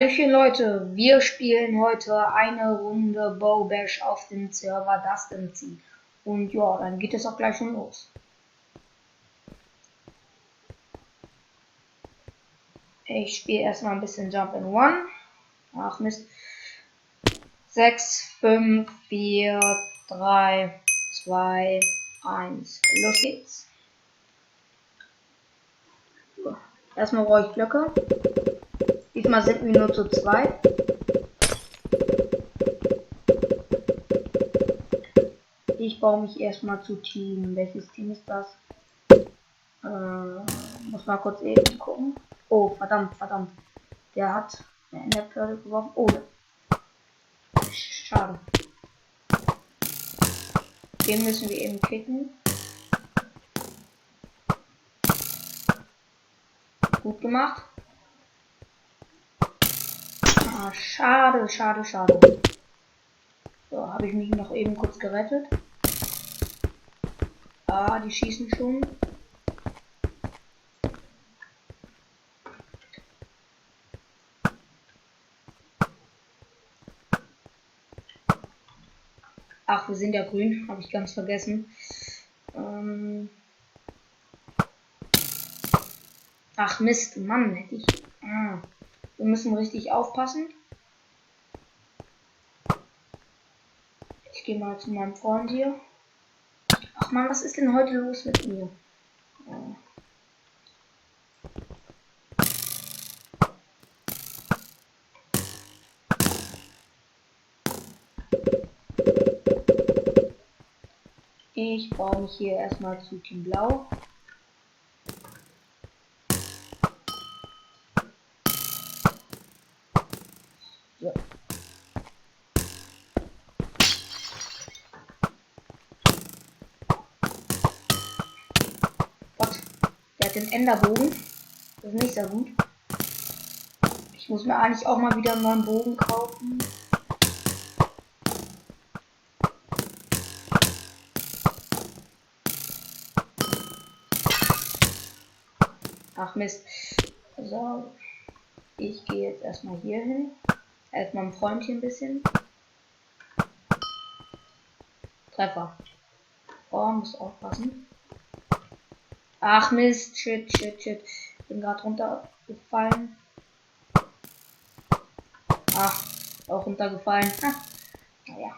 Hallöchen Leute, wir spielen heute eine Runde Bow Bash auf dem Server Dustin. Und ja, dann geht es auch gleich schon los. Ich spiele erstmal ein bisschen Jump in One. Ach Mist. 6, 5, 4, 3, 2, 1. Los geht's. So. Erstmal brauche ich Blöcke. Diesmal sind wir nur zu zweit. Ich baue mich erstmal zu Team. Welches Team ist das? Muss mal kurz eben gucken. Oh, verdammt. Der hat eine Enderpearl geworfen. Oh. Schade. Den müssen wir eben kicken. Gut gemacht. Ah, schade. So, habe ich mich noch eben kurz gerettet. Ah, die schießen schon. Ach, wir sind ja grün. Habe ich ganz vergessen. Ach Mist, Mann, hätte ich. Wir müssen richtig aufpassen. Ich gehe mal zu meinem Freund hier. Ach man, was ist denn heute los mit mir? Ich baue mich hier erstmal zu Team Blau. So. Gott, der hat den Enderbogen. Das ist nicht so gut. Ich muss mir eigentlich auch mal wieder einen neuen Bogen kaufen. Ach Mist. So. Ich gehe jetzt erstmal hier hin. Helft meinem Freundchen ein bisschen. Treffer. Oh, muss aufpassen. Ach Mist. Shit. Bin gerade runtergefallen. Ach, auch runtergefallen. Naja.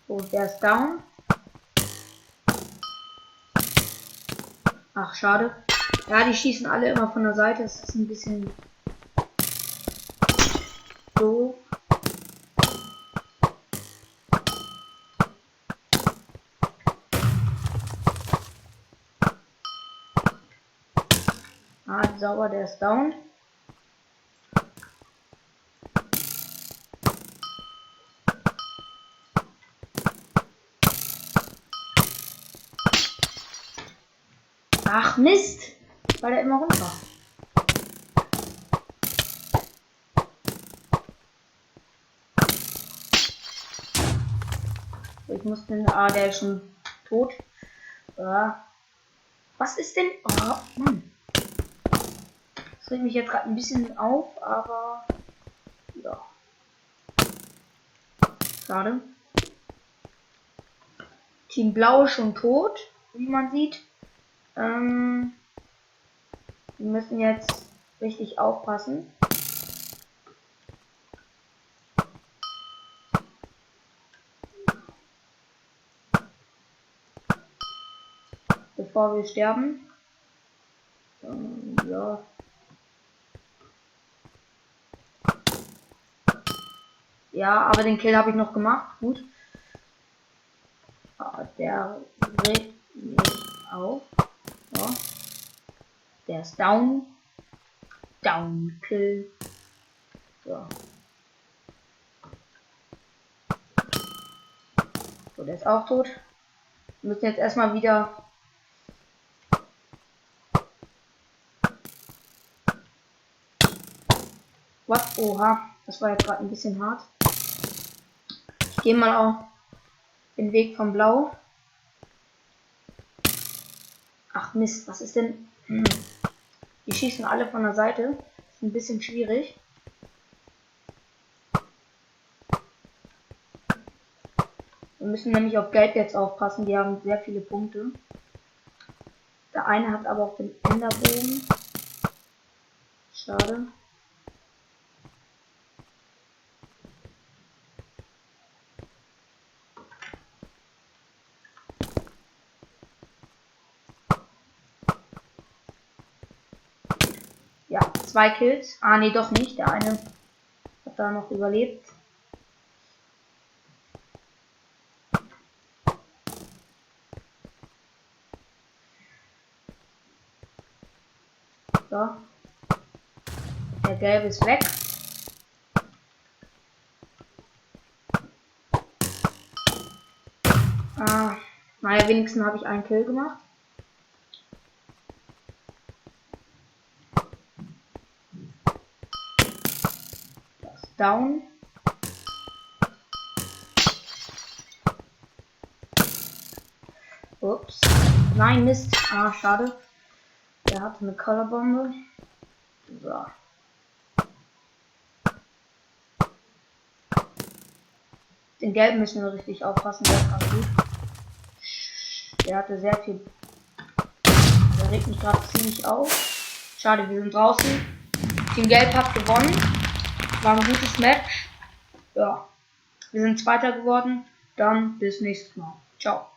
So, der ist down. Ach, schade. Ja, die schießen alle immer von der Seite. Das ist ein bisschen doof. Ah, sauber, der ist down. Ach Mist! Weil der immer runter. Ich muss den. Ah, der ist schon tot. Ja. Was ist denn? Oh, Mann. Das regt mich jetzt gerade ein bisschen auf, aber. Ja. Schade. Team Blau ist schon tot, wie man sieht. Wir müssen jetzt richtig aufpassen. Bevor wir sterben. Ja. Ja, aber den Kill habe ich noch gemacht. Gut. Der regt mich auf. Ja. Der ist down. Down Kill. So. So, der ist auch tot. Wir müssen jetzt erstmal wieder. What? Oha. Das war jetzt gerade ein bisschen hart. Ich gehe mal auf den Weg von Blau. Ach Mist, was ist denn? Die schießen alle von der Seite. Ist ein bisschen schwierig. Wir müssen nämlich auf Gelb jetzt aufpassen. Die haben sehr viele Punkte. Der eine hat aber auch den Enderbogen. Schade. Ja, 2 Kills. Ah, nee, doch nicht. Der eine hat da noch überlebt. So. Der Gelbe ist weg. Ah, naja, wenigstens habe ich einen Kill gemacht. Das ist down. Ups. Nein, Mist. Ah, schade. Der hatte eine Colorbombe. So. Den Gelben müssen wir richtig aufpassen, der ist ganz gut. Der hatte sehr viel. Der regt mich gerade ziemlich auf. Schade, wir sind draußen. Team Gelb hat gewonnen. War ein gutes Match. Ja. Wir sind Zweiter geworden. Dann bis nächstes Mal. Ciao.